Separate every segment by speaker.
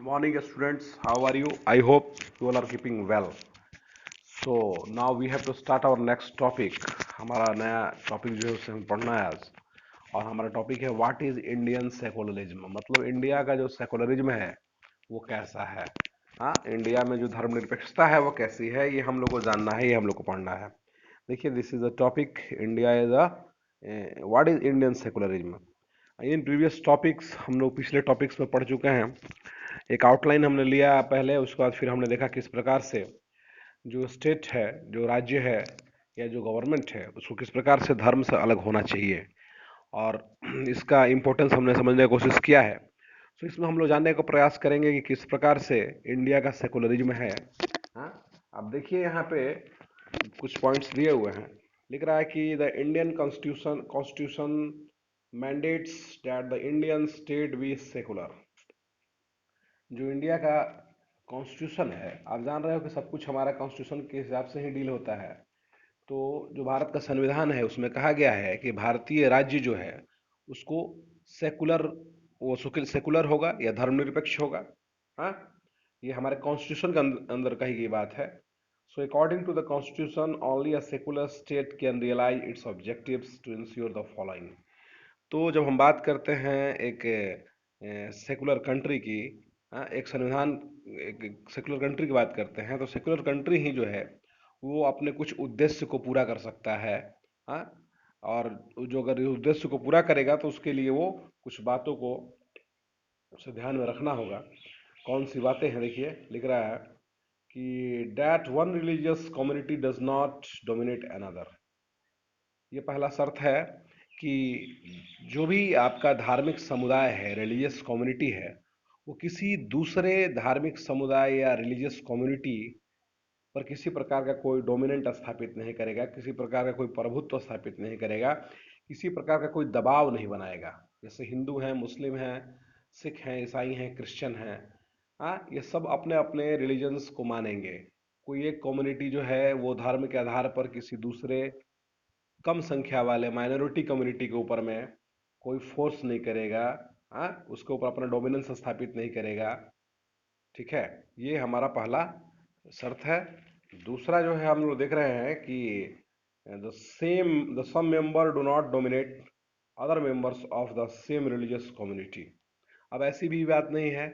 Speaker 1: Morning students, how are you? I hope you all are keeping well. So now we have to start our next topic. हमारा नया topic जो है उसे हम पढ़ना है आज। और हमारा टॉपिक है व्हाट इज इंडियन सेकुलरिज्म, मतलब इंडिया का जो सेकुलरिज्म है वो कैसा है। हाँ, इंडिया में जो धर्मनिरपेक्षता है वो कैसी है, ये हम लोग को जानना है, ये हम लोग को पढ़ना है। देखिए, this is the topic, India is a what is Indian secularism. In previous topics हम लोग पिछले टॉपिक्स में पढ़ चुके हैं। एक आउटलाइन हमने लिया पहले, उसके बाद फिर हमने देखा किस प्रकार से जो स्टेट है, जो राज्य है या जो गवर्नमेंट है, उसको किस प्रकार से धर्म से अलग होना चाहिए, और इसका इम्पोर्टेंस हमने समझने की कोशिश किया है। तो इसमें हम लोग जानने का प्रयास करेंगे कि किस प्रकार से इंडिया का सेकुलरिज्म है। हाँ, अब देखिए यहाँ पे कुछ पॉइंट्स दिए हुए हैं। लिख रहा है कि the Indian constitution mandates that the Indian state be secular. जो इंडिया का कॉन्स्टिट्यूशन है, आप जान रहे हो कि सब कुछ हमारा कॉन्स्टिट्यूशन के हिसाब से ही डील होता है। तो जो भारत का संविधान है उसमें कहा गया है कि भारतीय राज्य जो है उसको सेकुलर, वो सेकुलर होगा या धर्मनिरपेक्ष होगा। हाँ, ये हमारे कॉन्स्टिट्यूशन के अंदर कही गई बात है। So according to the constitution only a secular state can realise its objectives to ensure the following. तो जब हम बात करते हैं एक सेकुलर कंट्री की, हाँ, एक संविधान, एक सेकुलर कंट्री की बात करते हैं, तो सेकुलर कंट्री ही जो है वो अपने कुछ उद्देश्य को पूरा कर सकता है। हाँ, और जो अगर इस उद्देश्य को पूरा करेगा तो उसके लिए वो कुछ बातों को उसे ध्यान में रखना होगा। कौन सी बातें हैं, देखिए लिख रहा है कि that one religious community does not dominate another. ये पहला शर्त है कि जो भी आपका धार्मिक समुदाय है, रिलीजियस कम्युनिटी है, वो किसी दूसरे धार्मिक समुदाय या रिलीजियस कम्युनिटी पर किसी प्रकार का कोई डोमिनेंट स्थापित नहीं करेगा, किसी प्रकार का कोई प्रभुत्व स्थापित नहीं करेगा, किसी प्रकार का कोई दबाव नहीं बनाएगा। जैसे हिंदू हैं, मुस्लिम हैं, सिख हैं, ईसाई हैं, क्रिश्चियन हैं, हाँ, ये सब अपने अपने रिलीजन्स को मानेंगे। कोई एक कम्युनिटी जो है वो धर्म के आधार पर किसी दूसरे कम संख्या वाले माइनॉरिटी कम्युनिटी के ऊपर में कोई फोर्स नहीं करेगा। हाँ, उसके ऊपर अपना डोमिनेंस स्थापित नहीं करेगा। ठीक है, ये हमारा पहला शर्त है। दूसरा जो है हम लोग देख रहे हैं कि the some member do not dominate other members of the same religious community. अब ऐसी भी बात नहीं है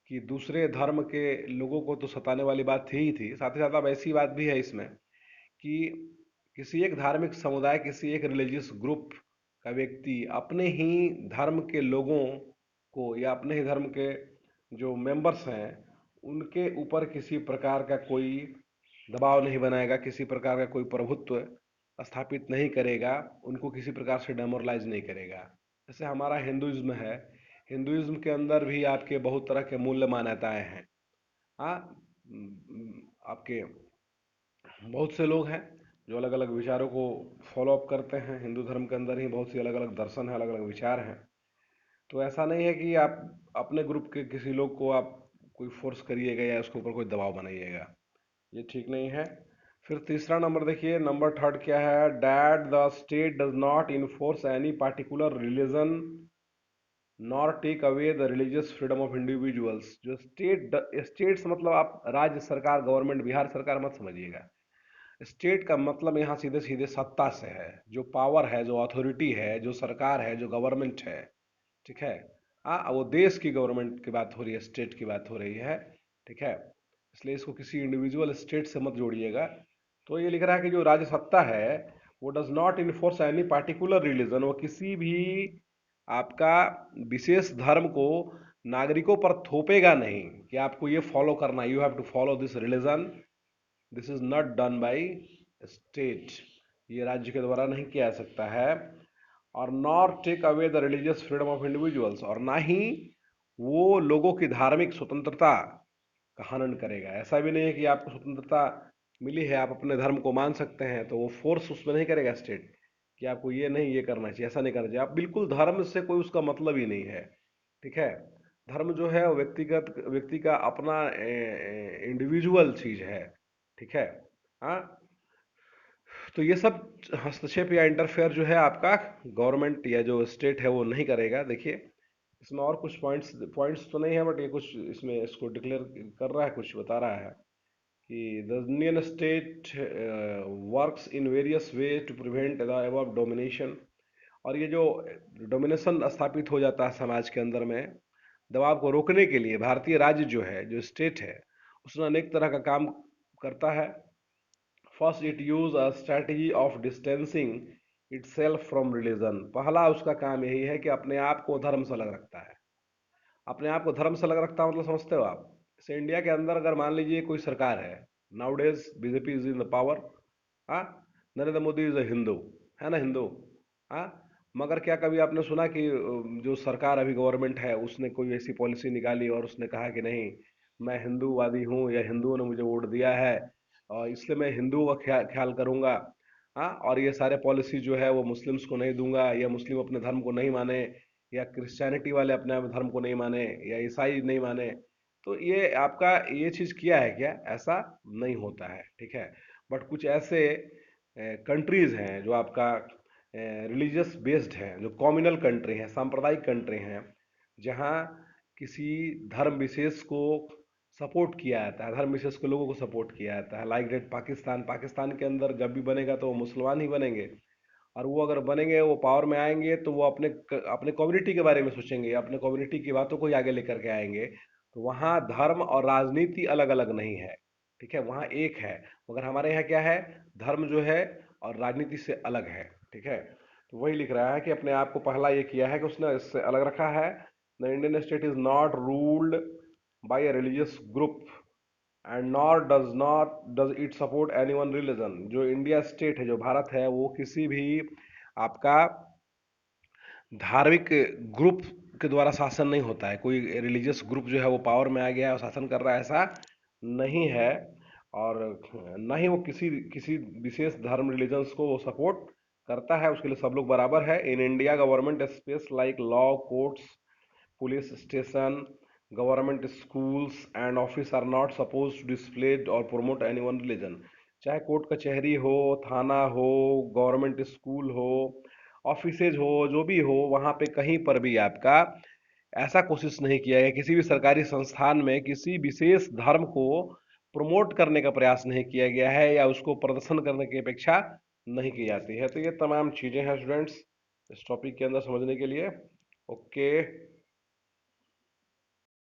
Speaker 1: कि दूसरे धर्म के लोगों को तो सताने वाली बात थी, साथ ही साथ अब ऐसी बात भी है इसमें कि किसी एक धार्मिक समुदाय, किसी एक रिलीजियस ग्रुप का व्यक्ति अपने ही धर्म के लोगों को या अपने ही धर्म के जो मेंबर्स हैं उनके ऊपर किसी प्रकार का कोई दबाव नहीं बनाएगा, किसी प्रकार का कोई प्रभुत्व स्थापित नहीं करेगा, उनको किसी प्रकार से डेमोरलाइज नहीं करेगा। जैसे हमारा हिंदुइज्म है, हिंदुइज्म के अंदर भी आपके बहुत तरह के मूल्य मान्यताएं हैं। हाँ, आपके बहुत से लोग हैं जो अलग अलग विचारों को फॉलो अप करते हैं। हिंदू धर्म के अंदर ही बहुत सी अलग अलग दर्शन है, अलग अलग विचार हैं। तो ऐसा नहीं है कि आप अपने ग्रुप के किसी लोग को आप कोई फोर्स करिएगा या उसके ऊपर कोई दबाव बनाइएगा, ये ठीक नहीं है। फिर तीसरा नंबर देखिए, नंबर थर्ड क्या है, that the state does not enforce any particular religion nor take away the religious freedom of individuals. जो स्टेट्स मतलब आप राज्य सरकार, गवर्नमेंट, बिहार सरकार मत समझिएगा। स्टेट का मतलब यहाँ सीधे सीधे सत्ता से है, जो पावर है, जो अथॉरिटी है, जो सरकार है, जो गवर्नमेंट है। ठीक है, हाँ, वो देश की गवर्नमेंट की बात हो रही है, स्टेट की बात हो रही है। ठीक है, इसलिए इसको किसी इंडिविजुअल स्टेट से मत जोड़िएगा। तो ये लिख रहा है कि जो राज्य सत्ता है वो does not enforce any particular religion, वो किसी भी आपका विशेष धर्म को नागरिकों पर थोपेगा नहीं कि आपको ये फॉलो करना, you have to follow this religion, this is not done by state. ये राज्य के द्वारा नहीं किया जा सकता है। और nor take away the religious freedom of individuals, और ना ही वो लोगों की धार्मिक स्वतंत्रता का हनन करेगा। ऐसा भी नहीं है कि आपको स्वतंत्रता मिली है, आप अपने धर्म को मान सकते हैं, तो वो फोर्स उसमें नहीं करेगा स्टेट कि आपको ये नहीं, ये करना चाहिए, ऐसा नहीं करना चाहिए। आप बिल्कुल धर्म से कोई उसका मतलब ही नहीं है। ठीक है, धर्म जो है वो व्यक्तिगत, व्यक्ति का अपना इंडिविजुअल चीज है। ठीक है, हाँ, तो ये सब हस्तक्षेप या इंटरफेयर जो है आपका गवर्नमेंट या जो स्टेट है वो नहीं करेगा। देखिए, इसमें और कुछ पॉइंट्स तो नहीं है, बट ये कुछ इसमें इसको डिक्लेयर कर रहा है, कुछ बता रहा है कि the Indian state works in various way to prevent the above domination. और ये जो डोमिनेशन स्थापित हो जाता है समाज के अंदर में, दबाव को रोकने के लिए भारतीय राज्य जो है, जो स्टेट है, उसने अनेक तरह का काम करता है। First it use a strategy of distancing itself from religion. पहला उसका काम यही है कि अपने आप को धर्म से अलग रखता है। अपने आप को धर्म से अलग रखता है मतलब समझते हो आप? जैसे इंडिया के अंदर अगर मान लीजिए कोई सरकार है, nowadays BJP is in the power, हाँ, नरेंद्र मोदी इज अ हिंदू, है ना, हिंदू, हाँ, मगर क्या कभी आपने सुना कि जो सरकार अभी गवर्नमेंट है उसने कोई ऐसी पॉलिसी निकाली और उसने कहा कि नहीं, मैं हिंदूवादी हूँ या हिंदुओं ने मुझे वोट दिया है और इसलिए मैं हिंदुओं का ख्याल करूंगा, हाँ, और ये सारे पॉलिसी जो है वो मुस्लिम्स को नहीं दूंगा, या मुस्लिम अपने धर्म को नहीं माने, या क्रिश्चियनिटी वाले अपने धर्म को नहीं माने, या ईसाई नहीं माने, तो ये आपका ये चीज़ किया है क्या? ऐसा नहीं होता है, ठीक है। बट कुछ ऐसे कंट्रीज हैं जो आपका रिलीजियस बेस्ड हैं, जो कॉम्युनल कंट्री हैं, सांप्रदायिक कंट्री हैं, जहाँ किसी धर्म विशेष को सपोर्ट किया जाता है, धर्म विशेष के लोगों को सपोर्ट किया जाता है। लाइक डेट पाकिस्तान, पाकिस्तान के अंदर जब भी बनेगा तो वो मुसलमान ही बनेंगे, और वो अगर बनेंगे, वो पावर में आएंगे, तो वो अपने कम्युनिटी के बारे में सोचेंगे, अपने कम्युनिटी की बातों को ही आगे लेकर के आएंगे। तो वहाँ धर्म और राजनीति अलग अलग नहीं है, ठीक है, वहाँ एक है। मगर हमारे यहाँ क्या है, धर्म जो है और राजनीति से अलग है, ठीक है। तो वही लिख रहा है कि अपने आप को पहला ये किया है कि उसने इससे अलग रखा है। The Indian state is not ruled by a religious group and nor does it support any one religion. जो इंडिया स्टेट है, जो भारत है, वो किसी भी आपका धार्मिक ग्रुप के द्वारा शासन नहीं होता है। कोई रिलीजियस ग्रुप जो है वो पावर में आ गया है और शासन कर रहा है, ऐसा नहीं है। और न ही वो किसी किसी विशेष धर्म रिलीजन्स को वो सपोर्ट करता है, उसके लिए सब लोग बराबर है। In India government space like law courts, police station, government schools and office are not suppose to display और प्रोमोट एनी वन रिलीजन। चाहे कोर्ट कचहरी हो, थाना हो, गवर्नमेंट स्कूल हो, ऑफिसेज हो, जो भी हो, वहाँ पे कहीं पर भी आपका ऐसा कोशिश नहीं किया गया, किसी भी सरकारी संस्थान में किसी विशेष धर्म को प्रमोट करने का प्रयास नहीं किया गया है, या उसको प्रदर्शन करने की अपेक्षा नहीं की जाती है। तो ये तमाम चीज़ें हैं स्टूडेंट्स इस टॉपिक के अंदर समझने के लिए। ओके।